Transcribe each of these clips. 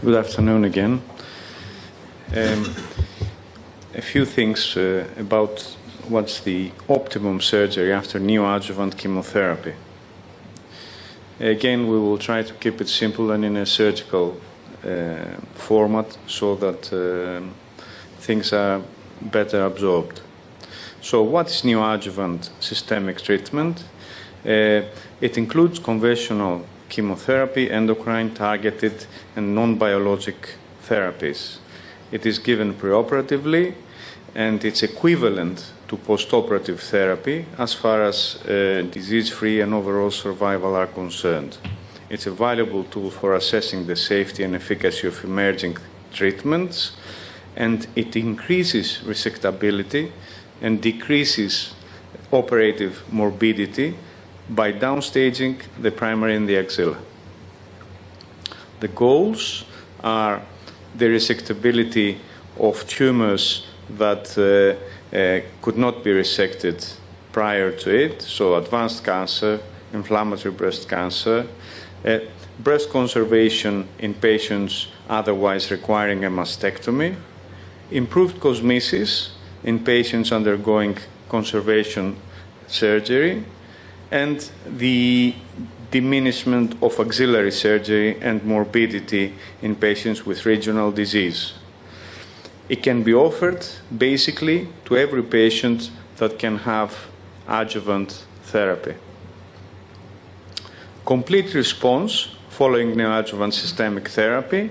Good afternoon again. A few things about what's the optimum surgery after neoadjuvant chemotherapy. Again, we will try to keep it simple and in a surgical format so that things are better absorbed. So what is neoadjuvant systemic treatment? It includes conventional chemotherapy, endocrine, targeted, and non-biologic therapies. It is given preoperatively, and it's equivalent to postoperative therapy as far as disease-free and overall survival are concerned. It's a valuable tool for assessing the safety and efficacy of emerging treatments, and it increases resectability and decreases operative morbidity by downstaging the primary and the axilla. The goals are the resectability of tumors that could not be resected prior to it, so advanced cancer, inflammatory breast cancer, breast conservation in patients otherwise requiring a mastectomy, improved cosmesis in patients undergoing conservation surgery, and the diminishment of axillary surgery and morbidity in patients with regional disease. It can be offered basically to every patient that can have adjuvant therapy. Complete response following neoadjuvant systemic therapy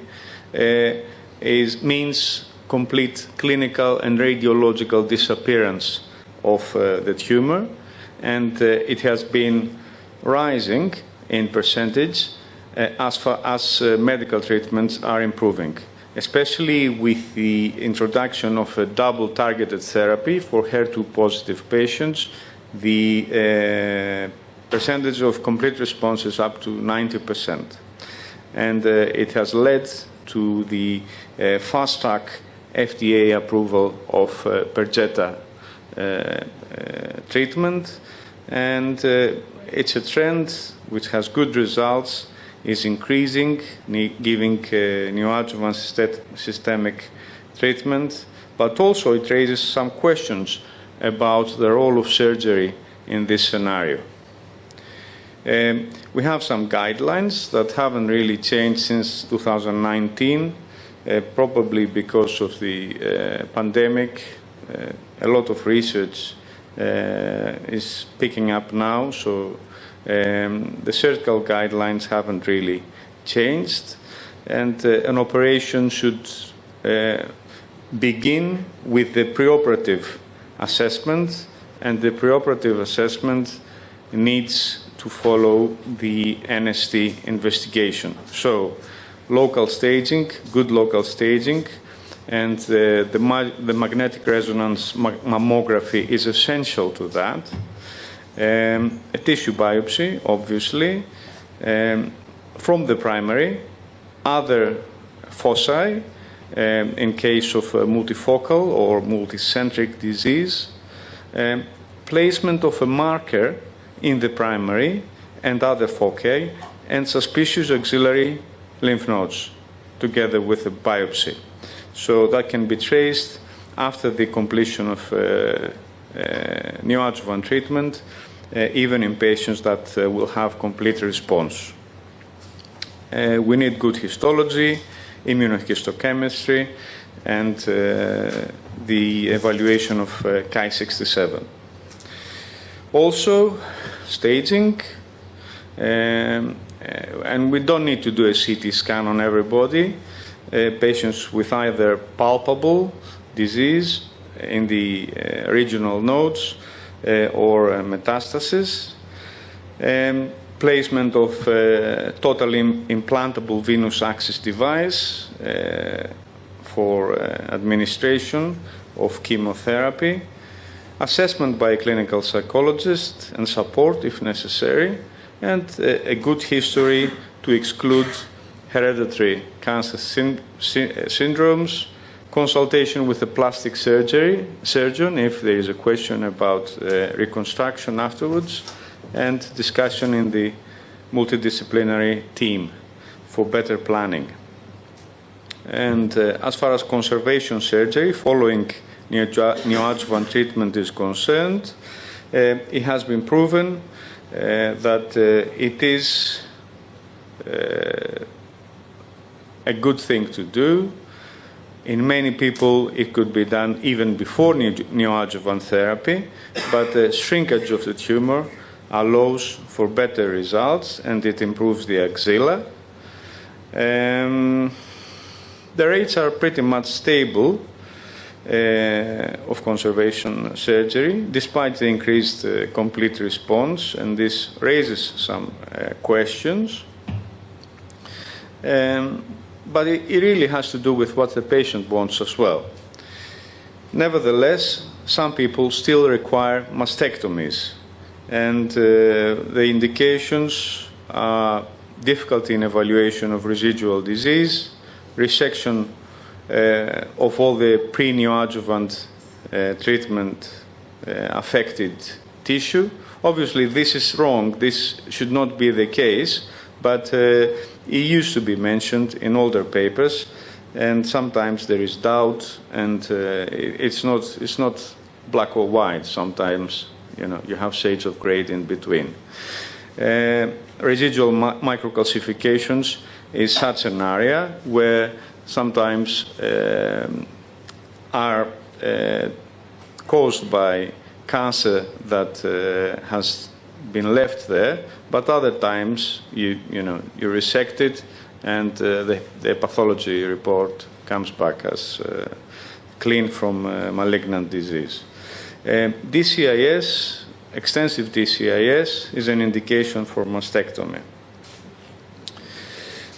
means complete clinical and radiological disappearance of the tumor, and it has been rising in percentage as far as medical treatments are improving, especially with the introduction of a double targeted therapy for HER2-positive patients. The percentage of complete response is up to 90%. And it has led to the fast-track FDA approval of Perjeta treatment, and it's a trend which has good results, is increasing, giving neoadjuvant systemic treatment, but also it raises some questions about the role of surgery in this scenario. We have some guidelines that haven't really changed since 2019, probably because of the pandemic. A lot of research is picking up now, so the surgical guidelines haven't really changed, and an operation should begin with the preoperative assessment, and the preoperative assessment needs to follow the NST investigation. So local staging, good local staging, and the magnetic resonance mammography is essential to that. A tissue biopsy, obviously, from the primary, other foci, in case of multifocal or multicentric disease, placement of a marker in the primary and other foci, and suspicious axillary lymph nodes, together with a biopsy. So that can be traced after the completion of neoadjuvant treatment, even in patients that will have complete response. We need good histology, immunohistochemistry, and the evaluation of Ki-67. Also, staging, and we don't need to do a CT scan on everybody. Patients with either palpable disease in the regional nodes or metastasis, placement of total implantable venous access device for administration of chemotherapy, assessment by a clinical psychologist and support if necessary, and a good history to exclude hereditary cancer syndromes, consultation with a plastic surgeon if there is a question about reconstruction afterwards, and discussion in the multidisciplinary team for better planning. And as far as conservation surgery following neoadjuvant treatment is concerned, it has been proven that it is a good thing to do. In many people, it could be done even before neoadjuvant therapy, but the shrinkage of the tumor allows for better results, and it improves the axilla. The rates are pretty much stable of conservation surgery, despite the increased complete response, and this raises some questions. But it really has to do with what the patient wants as well. Nevertheless, some people still require mastectomies, and the indications are difficulty in evaluation of residual disease, resection of all the pre-neoadjuvant treatment affected tissue. Obviously, this is wrong. This should not be the case, but it used to be mentioned in older papers, and sometimes there is doubt, and it's not black or white. Sometimes, you have shades of gray in between. Residual microcalcifications is such an area where sometimes are caused by cancer that has been left there, but other times you resect it, and the pathology report comes back as clean from malignant disease. DCIS, extensive DCIS, is an indication for mastectomy.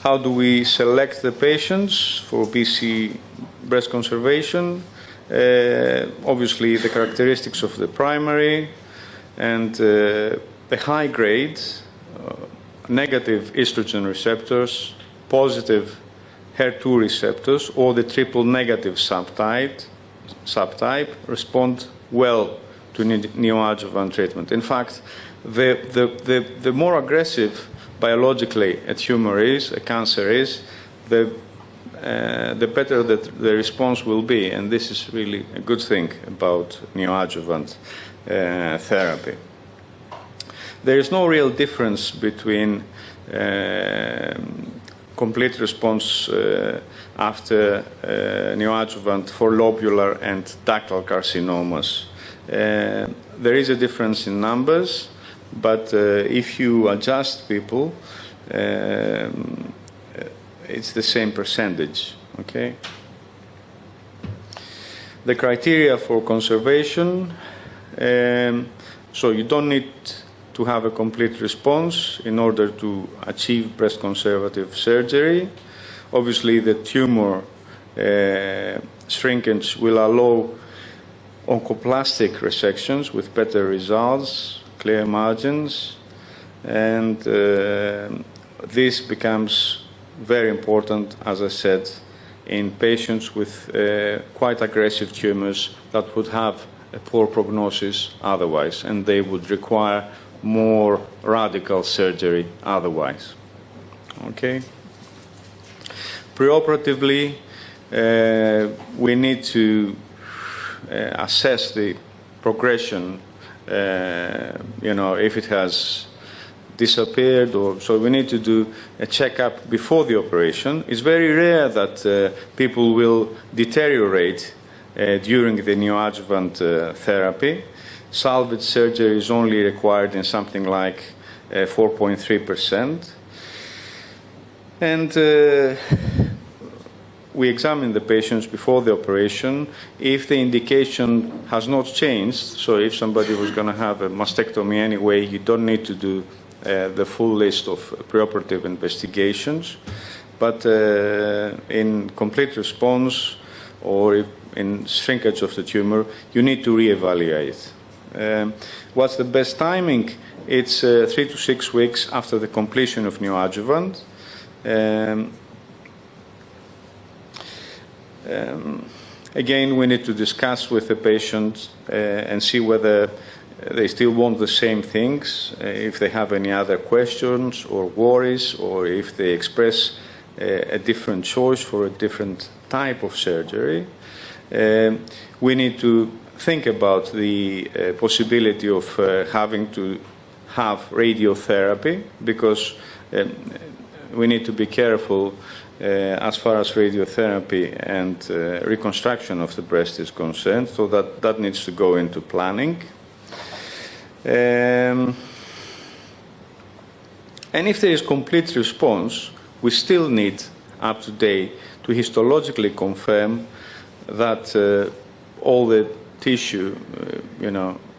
How do we select the patients for BC breast conservation? Obviously, the characteristics of the primary and the high grade, negative estrogen receptors, positive HER2 receptors, or the triple negative subtype respond well to neoadjuvant treatment. In fact, the more aggressive biologically a tumor is, a cancer is, the better that the response will be, and this is really a good thing about neoadjuvant therapy. There is no real difference between complete response after neoadjuvant for lobular and ductal carcinomas. There is a difference in numbers, but if you adjust people, it's the same percentage, okay? The criteria for conservation, so you don't need to have a complete response in order to achieve breast conservative surgery. Obviously, the tumor shrinkage will allow oncoplastic resections with better results, clear margins, and this becomes very important, as I said, in patients with quite aggressive tumors that would have a poor prognosis otherwise, and they would require more radical surgery otherwise. Okay? Preoperatively, we need to assess the progression, if it has disappeared, or so we need to do a checkup before the operation. It's very rare that people will deteriorate during the neoadjuvant therapy. Salvage surgery is only required in something like 4.3%. And we examine the patients before the operation. If the indication has not changed, so if somebody was going to have a mastectomy anyway, you don't need to do the full list of preoperative investigations. But in complete response or in shrinkage of the tumor, you need to reevaluate. What's the best timing? It's 3 to 6 weeks after the completion of neoadjuvant. Again, we need to discuss with the patient and see whether they still want the same things, if they have any other questions or worries, or if they express a different choice for a different type of surgery. We need to think about the possibility of having to have radiotherapy, because we need to be careful as far as radiotherapy and reconstruction of the breast is concerned, so that needs to go into planning. And if there is complete response, we still need up to date to histologically confirm that all the tissue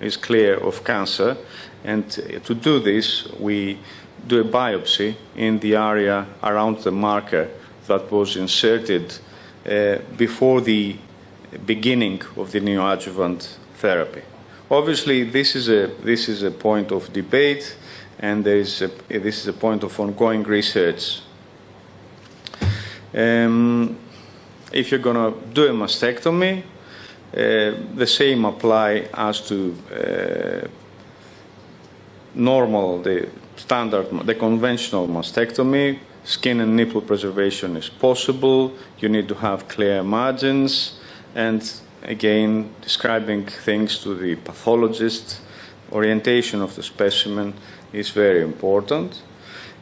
is clear of cancer. And to do this, we do a biopsy in the area around the marker that was inserted before the beginning of the neoadjuvant therapy. Obviously, this is a point of debate, and this is a point of ongoing research. If you're going to do a mastectomy, the same apply as to the standard, the conventional mastectomy. Skin and nipple preservation is possible. You need to have clear margins, and again, describing things to the pathologist, orientation of the specimen is very important.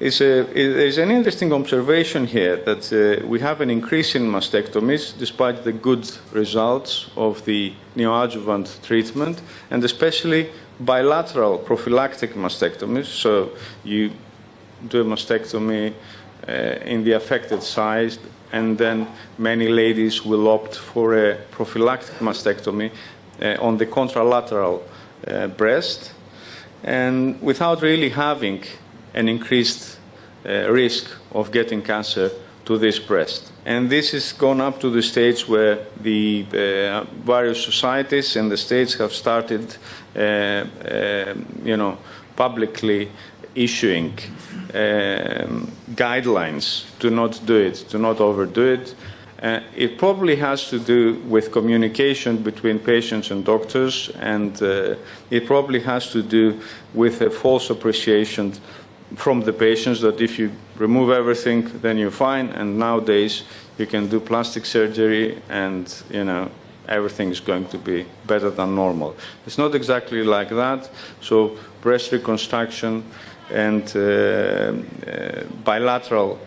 There's an interesting observation here that we have an increase in mastectomies despite the good results of the neoadjuvant treatment, and especially bilateral prophylactic mastectomies. So you do a mastectomy in the affected side, and then many ladies will opt for a prophylactic mastectomy on the contralateral breast, and without really having an increased risk of getting cancer to this breast. And this has gone up to the stage where the various societies in the States have started, publicly issuing guidelines to not do it, to not overdo it. It probably has to do with communication between patients and doctors, and it probably has to do with a false appreciation from the patients that if you remove everything, then you're fine, and nowadays you can do plastic surgery and, everything is going to be better than normal. It's not exactly like that. So breast reconstruction and bilateral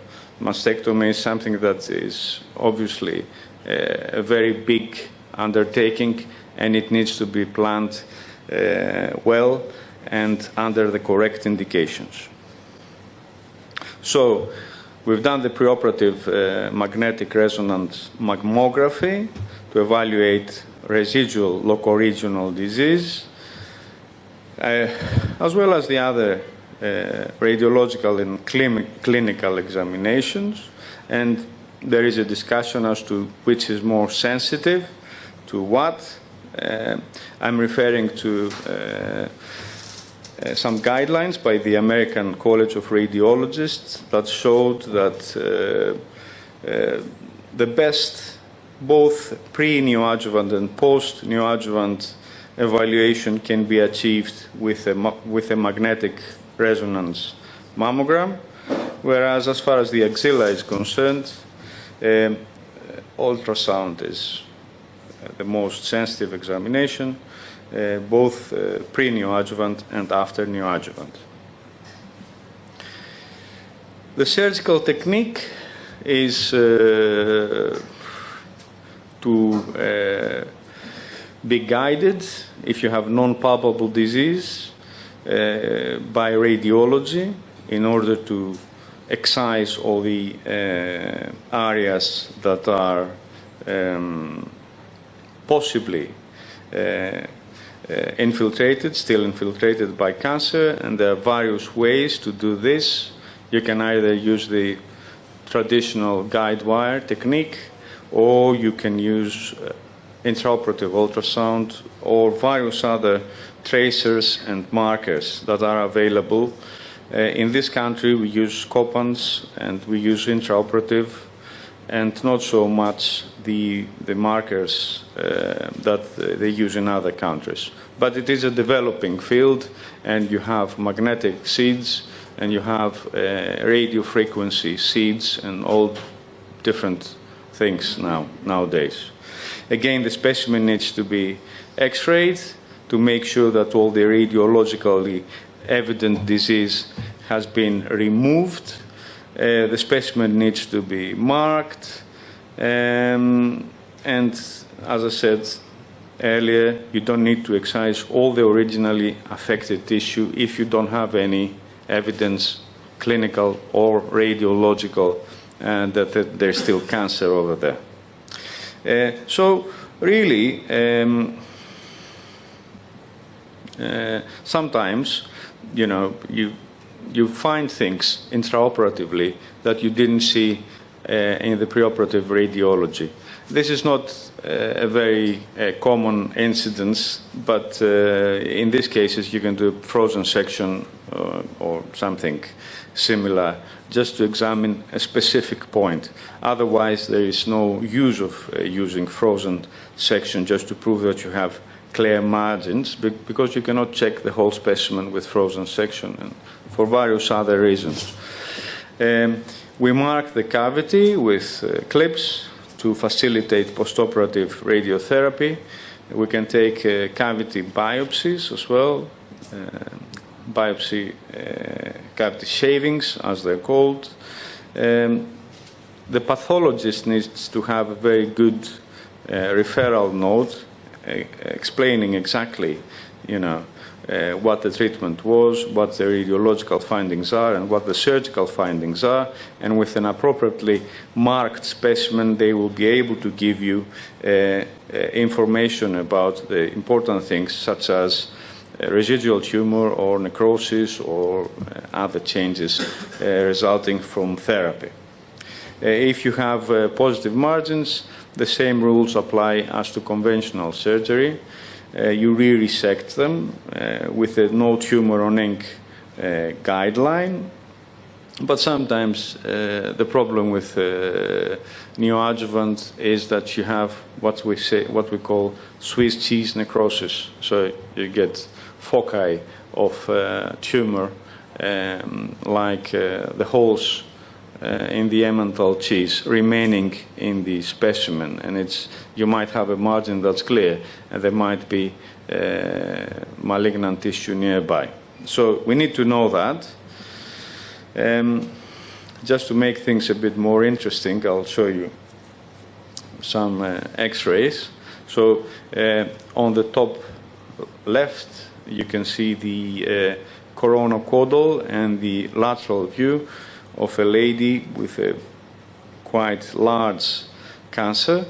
mastectomy is something that is obviously a very big undertaking, and it needs to be planned well and under the correct indications. So we've done the preoperative magnetic resonance mammography to evaluate residual locoregional disease, as well as the other radiological and clinical examinations. And there is a discussion as to which is more sensitive to what. I'm referring to some guidelines by the American College of Radiologists that showed that the best both pre-neoadjuvant and post-neoadjuvant evaluation can be achieved with a magnetic resonance mammogram, whereas as far as the axilla is concerned, ultrasound is the most sensitive examination, both pre-neoadjuvant and after neoadjuvant. The surgical technique is to be guided, if you have non-palpable disease, by radiology in order to excise all the areas that are possibly still infiltrated by cancer, and there are various ways to do this. You can either use the traditional guide wire technique, or you can use intraoperative ultrasound or various other tracers and markers that are available. In this country, we use Copans and we use intraoperative, and not so much the markers that they use in other countries. But it is a developing field, and you have magnetic seeds and you have radio frequency seeds and all different things nowadays. Again, the specimen needs to be X-rayed to make sure that all the radiologically evident disease has been removed. The specimen needs to be marked, and as I said earlier, you don't need to excise all the originally affected tissue if you don't have any evidence, clinical or radiological, that there's still cancer over there. So really, sometimes, you know, you find things intraoperatively that you didn't see in the preoperative radiology. This is not a very common incidence, but in these cases you can do a frozen section or something similar just to examine a specific point. Otherwise, there is no use of using frozen section just to prove that you have clear margins, because you cannot check the whole specimen with frozen section, and for various other reasons. We mark the cavity with clips to facilitate postoperative radiotherapy. We can take cavity biopsies as well, cavity shavings, as they're called. The pathologist needs to have a very good referral note explaining exactly, you know, what the treatment was, what the radiological findings are, and what the surgical findings are. And with an appropriately marked specimen, they will be able to give you information about the important things, such as residual tumor or necrosis or other changes resulting from therapy. If you have positive margins, the same rules apply as to conventional surgery. You re-resect them with a no tumor on ink guideline. But sometimes the problem with neoadjuvant is that you have what we call Swiss cheese necrosis. So you get foci of tumor like the holes in the Emmental cheese remaining in the specimen, and you might have a margin that's clear, and there might be malignant tissue nearby. So we need to know that. Just to make things a bit more interesting, I'll show you some X-rays. So on the top left, you can see the coronocaudal and the lateral view of a lady with a quite large cancer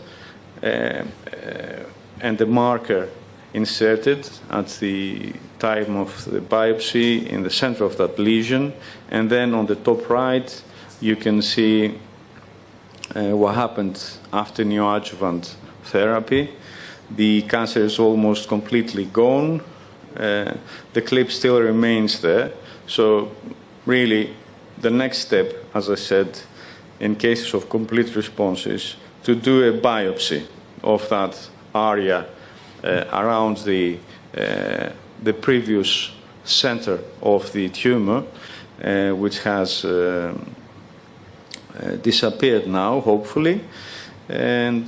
and a marker inserted at the time of the biopsy in the center of that lesion. And then on the top right, you can see what happened after neoadjuvant therapy. The cancer is almost completely gone. The clip still remains there. So really, the next step, as I said, in cases of complete response is to do a biopsy of that area around the previous center of the tumor, which has disappeared now, hopefully. And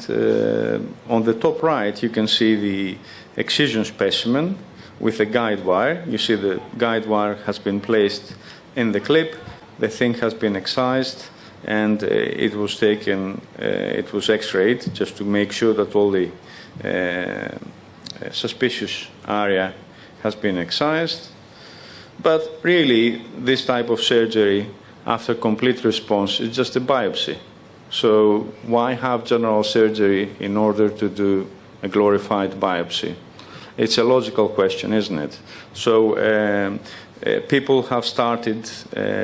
on the top right, you can see the excision specimen with a guide wire. You see the guide wire has been placed in the clip. The thing has been excised, and it was taken, it was x-rayed just to make sure that all the suspicious area has been excised. But really, this type of surgery after complete response is just a biopsy. So why have general surgery in order to do a glorified biopsy? It's a logical question, isn't it? So people have started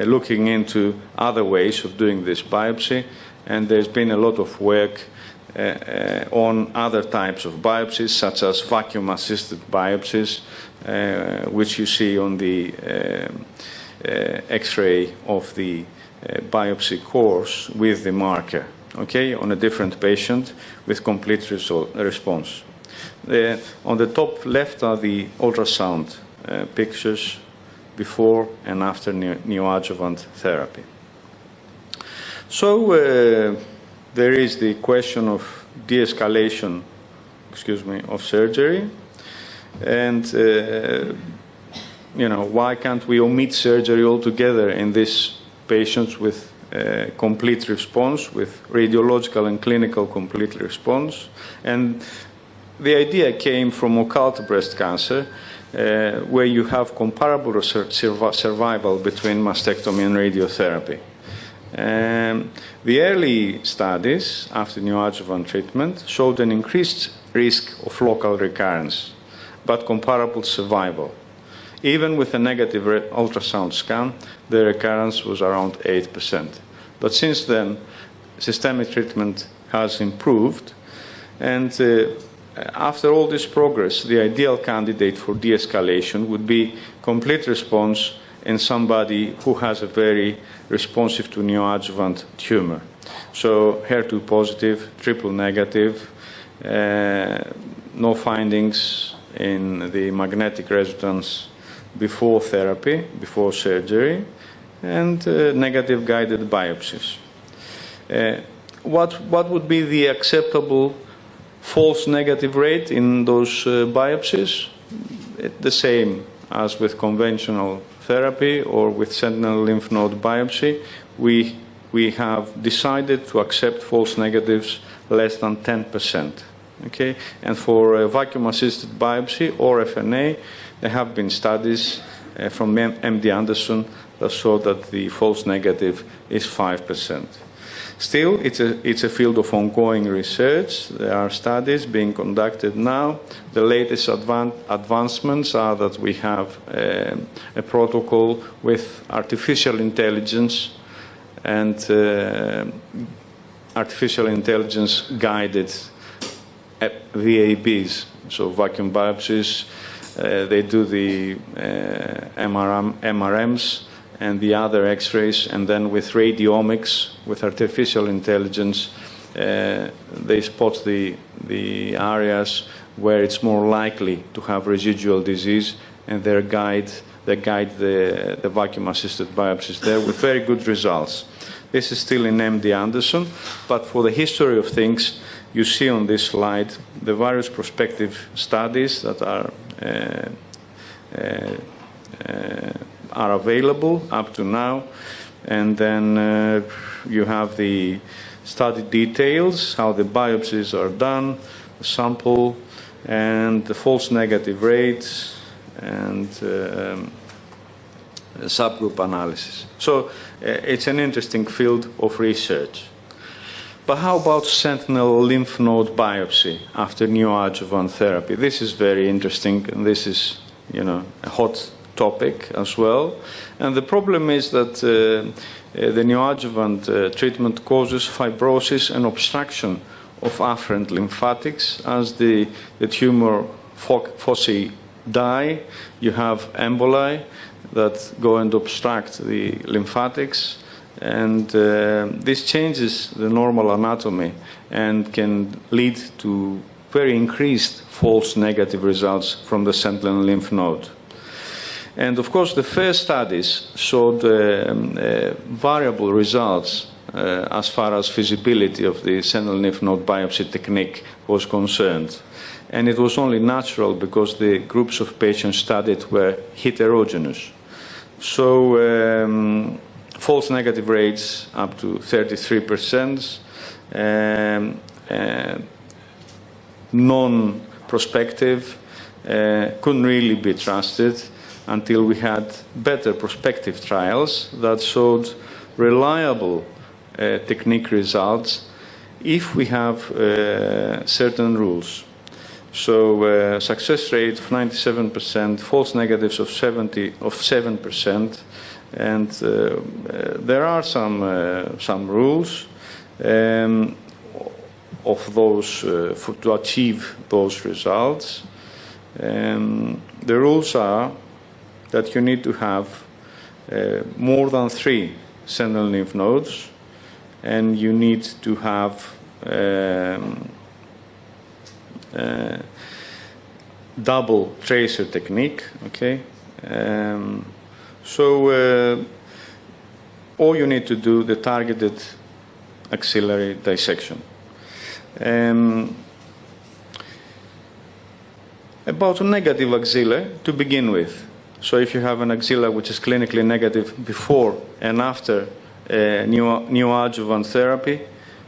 looking into other ways of doing this biopsy, and there's been a lot of work on other types of biopsies, such as vacuum-assisted biopsies, which you see on the X-ray of the biopsy course with the marker, okay, on a different patient with complete response. On the top left are the ultrasound pictures before and after neoadjuvant therapy. So there is the question of de-escalation, of surgery, and why can't we omit surgery altogether in these patients with complete response, with radiological and clinical complete response? And the idea came from occult breast cancer, where you have comparable survival between mastectomy and radiotherapy. The early studies after neoadjuvant treatment showed an increased risk of local recurrence, but comparable survival. Even with a negative ultrasound scan, the recurrence was around 8%. But since then, systemic treatment has improved, and after all this progress, the ideal candidate for de-escalation would be complete response in somebody who has a very responsive to neoadjuvant tumor. So HER2 positive, triple negative, no findings in the magnetic resonance before therapy, before surgery, and negative guided biopsies. What would be the acceptable false negative rate in those biopsies? The same as with conventional therapy or with sentinel lymph node biopsy. We have decided to accept false negatives less than 10%. Okay? And for vacuum-assisted biopsy or FNA, there have been studies from MD Anderson that show that the false negative is 5%. Still, it's a field of ongoing research. There are studies being conducted now. The latest advancements are that we have a protocol with artificial intelligence and artificial intelligence guided VABs, so vacuum biopsies. They do the MRMs and the other X-rays, and then with radiomics, with artificial intelligence, they spot the areas where it's more likely to have residual disease, and they guide the vacuum-assisted biopsies there with very good results. This is still in MD Anderson, but for the history of things, you see on this slide the various prospective studies that are available up to now, and then you have the study details, how the biopsies are done, the sample, and the false negative rates, and subgroup analysis. So it's an interesting field of research. But how about sentinel lymph node biopsy after neoadjuvant therapy? This is very interesting, and this is, a hot topic as well. And the problem is that the neoadjuvant treatment causes fibrosis and obstruction of afferent lymphatics. As the tumor foci die, you have emboli that go and obstruct the lymphatics, and this changes the normal anatomy and can lead to very increased false negative results from the sentinel lymph node. And of course, the first studies showed variable results as far as feasibility of the sentinel lymph node biopsy technique was concerned. And it was only natural because the groups of patients studied were heterogeneous. So false negative rates up to 33%, non-prospective, couldn't really be trusted until we had better prospective trials that showed reliable technique results if we have certain rules. So success rate of 97%, false negatives of 7%, and there are some rules of those to achieve those results. The rules are that you need to have more than 3 sentinel lymph nodes, and you need to have double tracer technique, okay? So all you need to do the targeted axillary dissection. About a negative axilla to begin with. So if you have an axilla which is clinically negative before and after neoadjuvant therapy,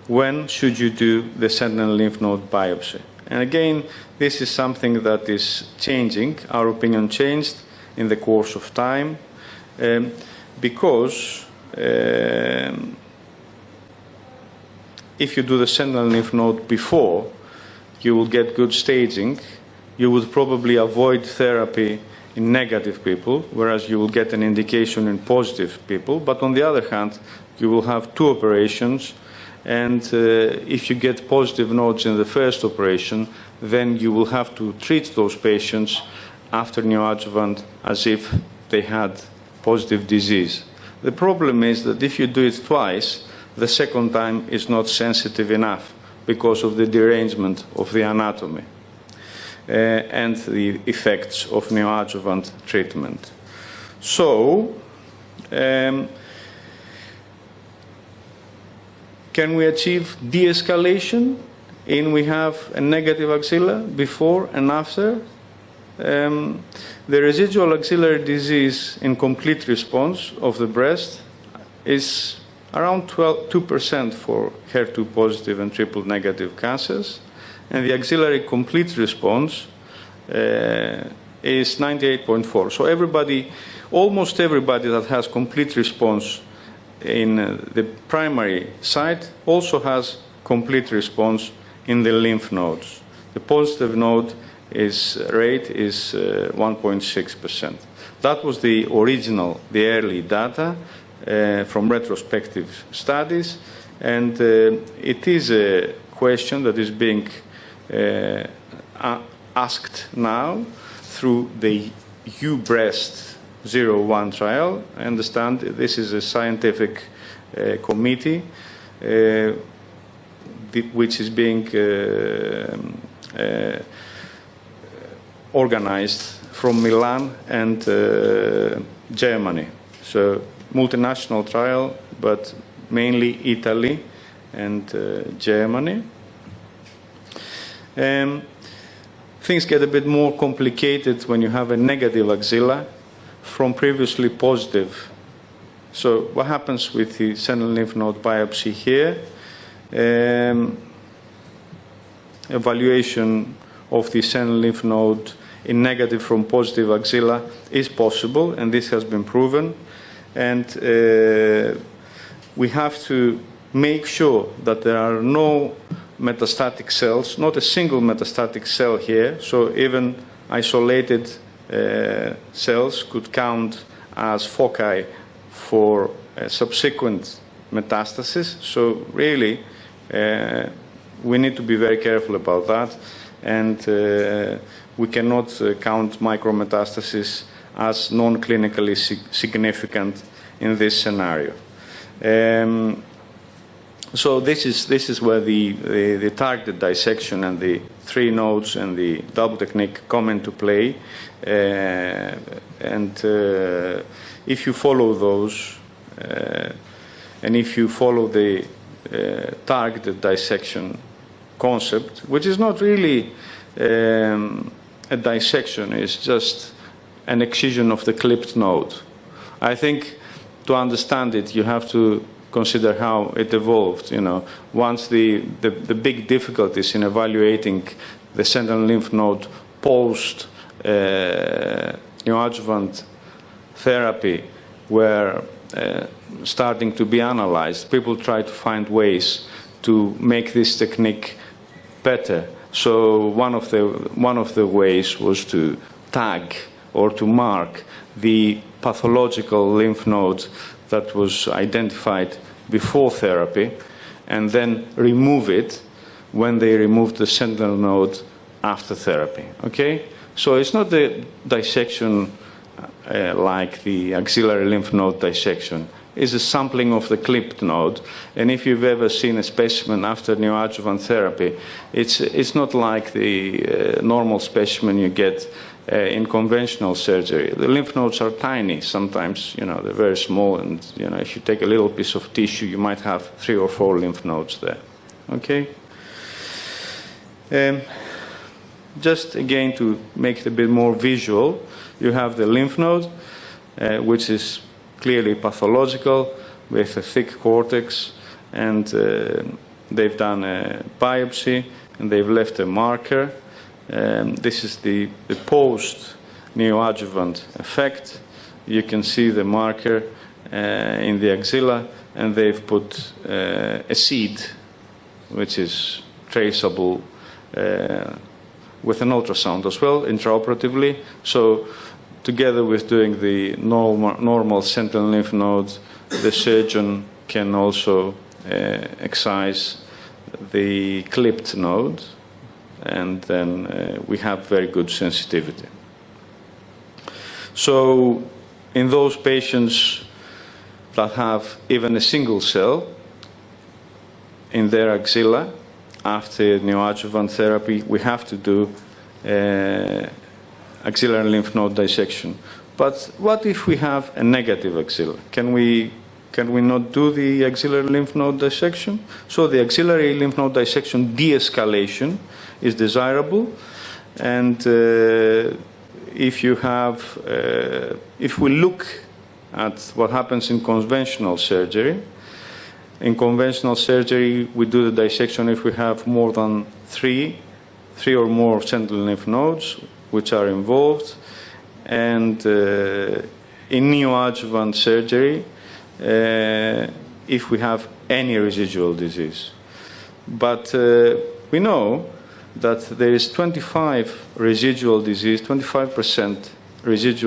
when should you do the sentinel lymph node biopsy? And again, this is something that is changing. Our opinion changed in the course of time because if you do the sentinel lymph node before, you will get good staging. You would probably avoid therapy in negative people, whereas you will get an indication in positive people. But on the other hand, you will have 2 operations, and if you get positive nodes in the first operation, then you will have to treat those patients after neoadjuvant as if they had positive disease. The problem is that if you do it twice, the second time is not sensitive enough because of the derangement of the anatomy and the effects of neoadjuvant treatment. So, can we achieve de-escalation in we have a negative axilla before and after? The residual axillary disease in complete response of the breast is around 2% for HER2 positive and triple negative cancers, and the axillary complete response is 98.4. So everybody, almost everybody that has complete response in the primary site also has complete response in the lymph nodes. The positive node rate is 1.6%. That was the original, the early data from retrospective studies, and it is a question that is being asked now through the UBreast 01 trial. I understand this is a scientific committee which is being organized from Milan and Germany. So multinational trial, but mainly Italy and Germany. Things get a bit more complicated when you have a negative axilla from previously positive. So what happens with the sentinel lymph node biopsy here? Evaluation of the sentinel lymph node in negative from positive axilla is possible, and this has been proven. And we have to make sure that there are no metastatic cells, not a single metastatic cell here, so even isolated cells could count as foci for subsequent metastasis. So really, we need to be very careful about that, and we cannot count micrometastasis as non-clinically significant in this scenario. So this is where the targeted dissection and the 3 nodes and the double technique come into play. And if you follow those, and if you follow the targeted dissection concept, which is not really a dissection, it's just an excision of the clipped node. I think to understand it, you have to consider how it evolved. You know, once the big difficulties in evaluating the sentinel lymph node post neoadjuvant therapy were starting to be analyzed, people tried to find ways to make this technique better. So one of the ways was to tag or to mark the pathological lymph node that was identified before therapy, and then remove it when they removed the sentinel node after therapy. Okay? So it's not the dissection like the axillary lymph node dissection. It's a sampling of the clipped node. And if you've ever seen a specimen after neoadjuvant therapy, it's not like the normal specimen you get in conventional surgery. The lymph nodes are tiny. Sometimes, you know, they're very small, and you know, if you take a little piece of tissue, you might have 3 or 4 lymph nodes there. Okay. Just again to make it a bit more visual, you have the lymph node, which is clearly pathological with a thick cortex, and they've done a biopsy and they've left a marker. This is the post-neoadjuvant effect. You can see the marker in the axilla, and they've put a seed, which is traceable with an ultrasound as well, intraoperatively. So together with doing the normal sentinel lymph nodes, the surgeon can also excise the clipped node, and then we have very good sensitivity. So in those patients that have even a single cell in their axilla, after neoadjuvant therapy, we have to do axillary lymph node dissection. But what if we have a negative axilla? Can we not do the axillary lymph node dissection? So the axillary lymph node dissection de-escalation is desirable, and if we look at what happens in conventional surgery, we do the dissection if we have more than three or more sentinel lymph nodes which are involved, and in neoadjuvant surgery, if we have any residual disease. But we know that there is 25% residual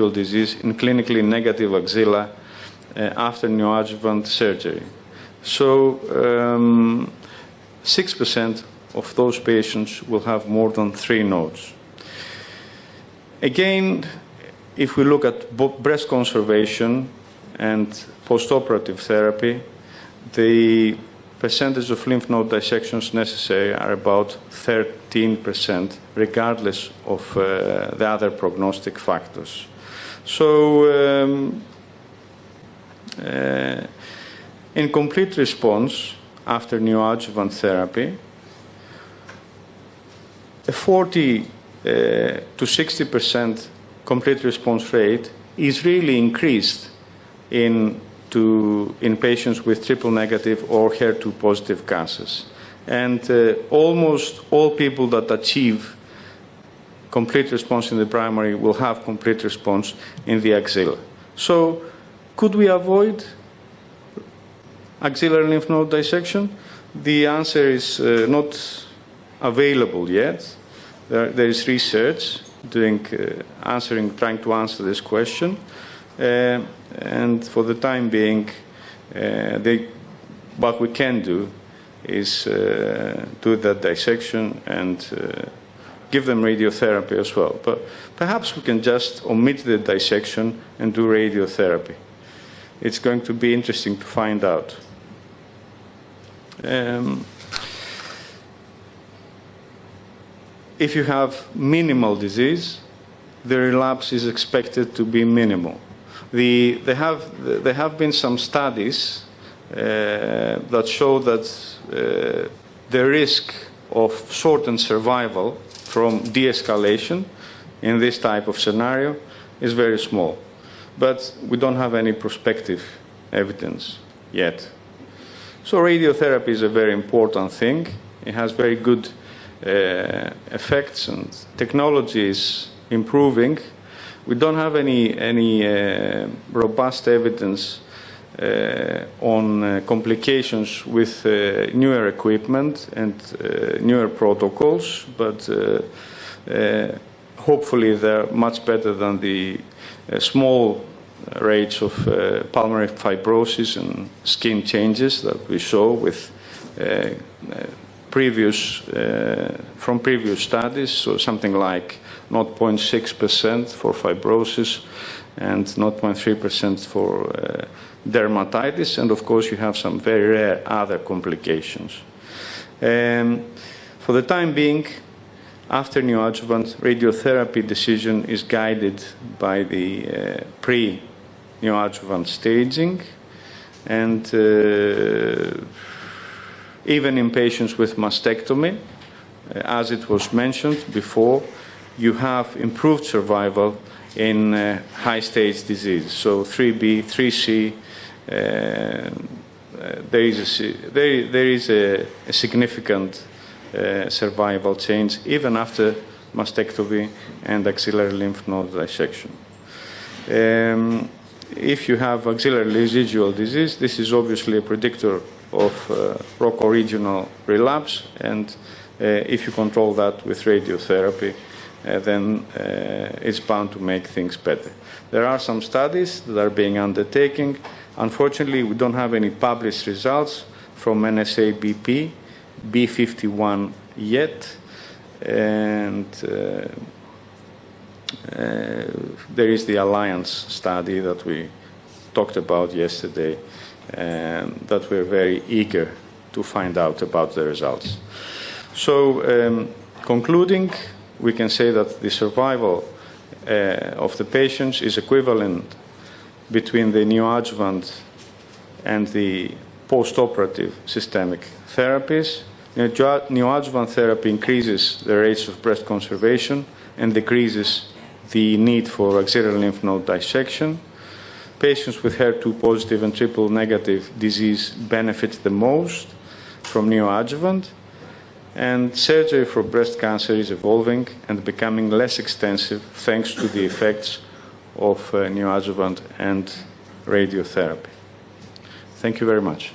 disease in clinically negative axilla after neoadjuvant surgery. So 6% of those patients will have more than 3 nodes. Again, if we look at breast conservation and postoperative therapy, the percentage of lymph node dissections necessary are about 13%, regardless of the other prognostic factors. So in complete response after neoadjuvant therapy, a 40 to 60% complete response rate is really increased in patients with triple negative or HER2 positive cancers. And almost all people that achieve complete response in the primary will have complete response in the axilla. So could we avoid axillary lymph node dissection? The answer is not available yet. There is research trying to answer this question. And for the time being, what we can do is do that dissection and give them radiotherapy as well. But perhaps we can just omit the dissection and do radiotherapy. It's going to be interesting to find out. If you have minimal disease, the relapse is expected to be minimal. There have been some studies that show that the risk of shortened survival from de-escalation in this type of scenario is very small. But we don't have any prospective evidence yet. So radiotherapy is a very important thing. It has very good effects, and technology is improving. We don't have any robust evidence on complications with newer equipment and newer protocols, but hopefully they're much better than the small rates of pulmonary fibrosis and skin changes that we saw with from previous studies, so something like 0.6% for fibrosis and 0.3% for dermatitis, and of course you have some very rare other complications. For the time being, After neoadjuvant, radiotherapy decision is guided by the pre-neoadjuvant staging, and even in patients with mastectomy, as it was mentioned before, you have improved survival in high-stage disease. So 3B, 3C, there is a significant survival change even after mastectomy and axillary lymph node dissection. If you have axillary residual disease, this is obviously a predictor of roco-regional relapse, and if you control that with radiotherapy, then it's bound to make things better. There are some studies that are being undertaken. Unfortunately, we don't have any published results from NSA-BP, B51 yet, and there is the Alliance study that we talked about yesterday, that we're very eager to find out about the results. So, concluding, we can say that the survival of the patients is equivalent between the neoadjuvant and the post-operative systemic therapies. Neoadjuvant therapy increases the rates of breast conservation and decreases the need for axillary lymph node dissection. Patients with HER2 positive and triple negative disease benefit the most from neoadjuvant, and surgery for breast cancer is evolving and becoming less extensive thanks to the effects of neoadjuvant and radiotherapy. Thank you very much.